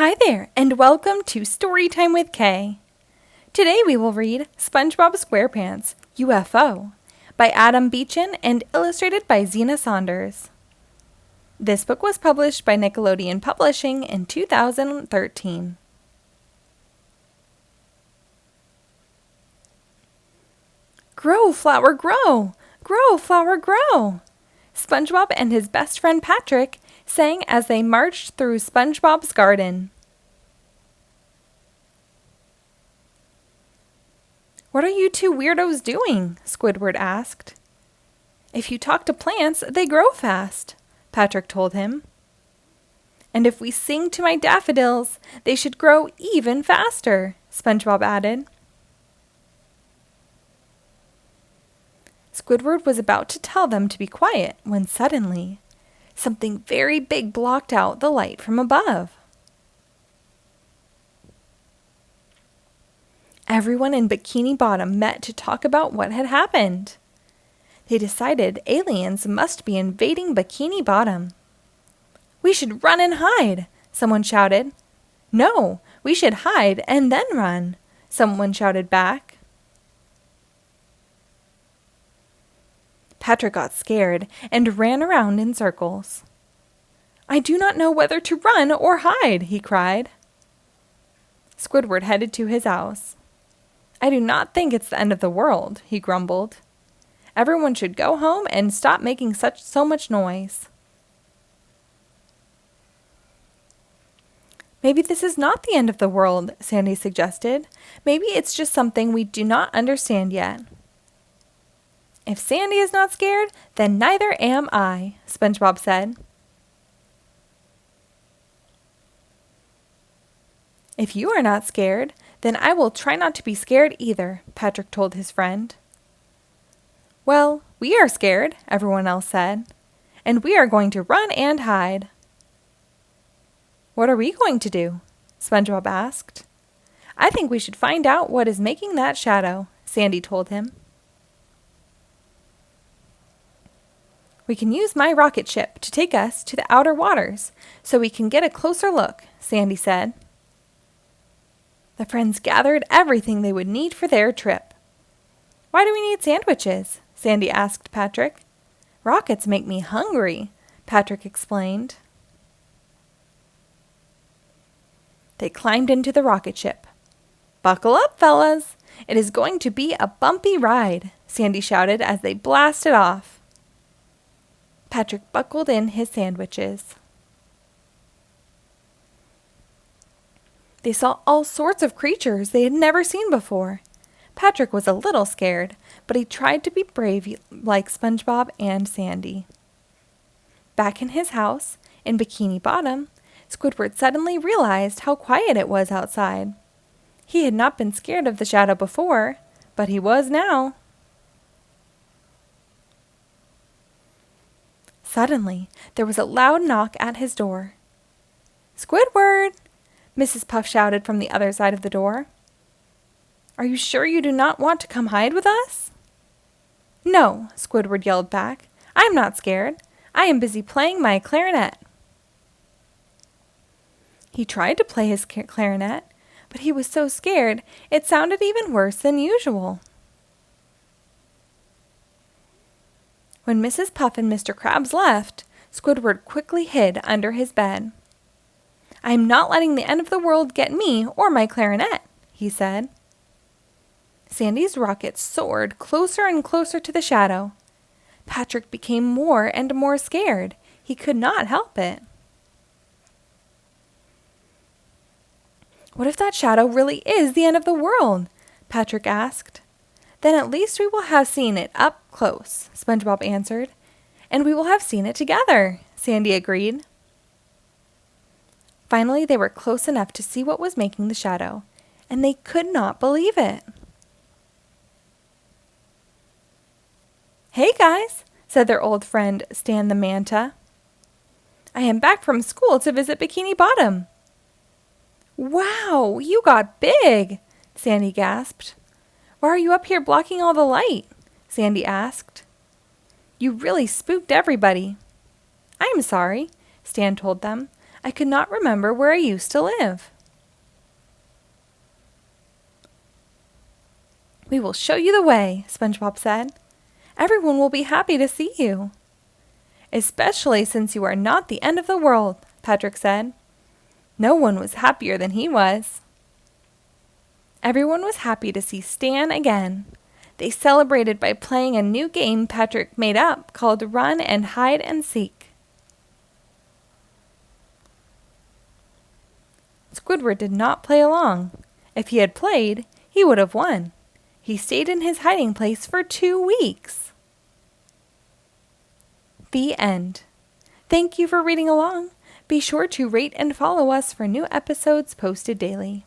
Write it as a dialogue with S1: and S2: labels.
S1: Hi there, and welcome to Storytime with Kay. Today we will read Spongebob Squarepants UFO by Adam Beechen and illustrated by Zina Saunders. This book was published by Nickelodeon Publishing in 2013. Grow, flower, grow! Grow, flower, grow! SpongeBob and his best friend Patrick sang as they marched through SpongeBob's garden. "What are you two weirdos doing?" Squidward asked. "If you talk to plants, they grow fast," Patrick told him. "And if we sing to my daffodils, they should grow even faster," SpongeBob added. Squidward was about to tell them to be quiet when suddenly, something very big blocked out the light from above. Everyone in Bikini Bottom met to talk about what had happened. They decided aliens must be invading Bikini Bottom. "We should run and hide," someone shouted. "No, we should hide and then run," someone shouted back. Patrick got scared and ran around in circles. "I do not know whether to run or hide," he cried. Squidward headed to his house. "I do not think it's the end of the world," he grumbled. "Everyone should go home and stop making so much noise." "Maybe this is not the end of the world," Sandy suggested. "Maybe it's just something we do not understand yet." "If Sandy is not scared, then neither am I," SpongeBob said. "If you are not scared, then I will try not to be scared either," Patrick told his friend. "Well, we are scared," everyone else said, "and we are going to run and hide." "What are we going to do?" SpongeBob asked. "I think we should find out what is making that shadow," Sandy told him. "We can use my rocket ship to take us to the outer waters so we can get a closer look," Sandy said. The friends gathered everything they would need for their trip. "Why do we need sandwiches?" Sandy asked Patrick. "Rockets make me hungry," Patrick explained. They climbed into the rocket ship. "Buckle up, fellas! It is going to be a bumpy ride," Sandy shouted as they blasted off. Patrick buckled in his sandwiches. They saw all sorts of creatures they had never seen before. Patrick was a little scared, but he tried to be brave like SpongeBob and Sandy. Back in his house, in Bikini Bottom, Squidward suddenly realized how quiet it was outside. He had not been scared of the shadow before, but he was now. Suddenly, there was a loud knock at his door. "Squidward!" Mrs. Puff shouted from the other side of the door. "Are you sure you do not want to come hide with us?" "No," Squidward yelled back. "I'm not scared. I am busy playing my clarinet." He tried to play his clarinet, but he was so scared it sounded even worse than usual. When Mrs. Puff and Mr. Krabs left, Squidward quickly hid under his bed. "I am not letting the end of the world get me or my clarinet," he said. Sandy's rocket soared closer and closer to the shadow. Patrick became more and more scared. He could not help it. "What if that shadow really is the end of the world?" Patrick asked. "Then at least we will have seen it up close," SpongeBob answered. "And we will have seen it together," Sandy agreed. Finally, they were close enough to see what was making the shadow, and they could not believe it. "Hey guys," said their old friend Stan the Manta. "I am back from school to visit Bikini Bottom." "Wow, you got big!" Sandy gasped. "Why are you up here blocking all the light?" Sandy asked. "You really spooked everybody." "I'm sorry," Stan told them. I could not remember where I used to live. We will show you the way, SpongeBob said. Everyone will be happy to see you. Especially since you are not the end of the world, Patrick said. No one was happier than he was. Everyone was happy to see Stan again. They celebrated by playing a new game Patrick made up called Run and Hide and Seek. Squidward did not play along. If he had played, he would have won. He stayed in his hiding place for 2 weeks. The end. Thank you for reading along. Be sure to rate and follow us for new episodes posted daily.